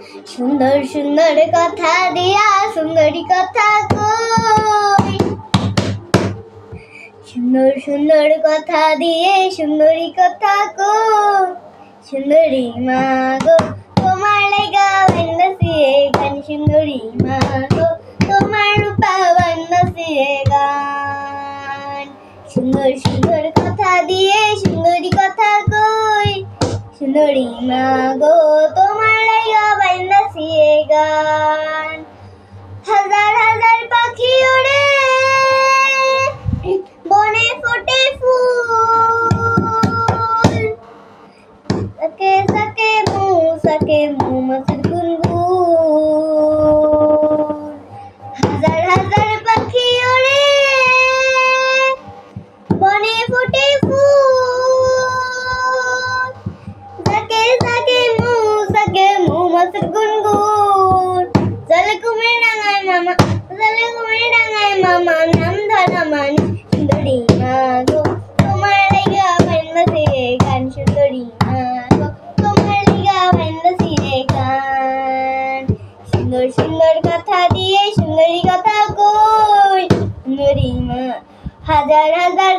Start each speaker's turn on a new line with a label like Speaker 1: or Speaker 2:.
Speaker 1: সুন্দর সুন্দর কথা দিয়া সুন্দরী কথা কই, সুন্দর সুন্দর কথা দিয়ে সুন্দরী কথা কই। সুন্দরী মা গো তোমার লাইগা বান্ধাছি এ গান, সুন্দরী মা গো তোমার রূপা বান্ধাছি এ গান। সুন্দর সুন্দর কথা দিয়ে সুন্দরী কথা কই, সুন্দরী মা গো তোমার লাইগা বান্ধাছি এ গান। হাজার হাজার পাখি ওড়ে বনে ফোটে ফুল, সাকে সাকে মৌমাছির গুনগুন। হাজার হাজার পাখি ওড়ে বনে ফোটে ফুল, সাকে মৌমাছির গুনগুন। জলে কুমির ডাঙায় মামা, জলে কুমির ডাঙায় মামা নাম ধরা মানে। সুন্দরী মা গো তোমার লাইগা বান্ধাছি এ গান, সুন্দরী মা গো তোমার লাইগা বান্ধাছি এ গান। সুন্দর সুন্দর কথা দিয়ে সুন্দরী কথা কই, সুন্দরী মা। হাজার হাজার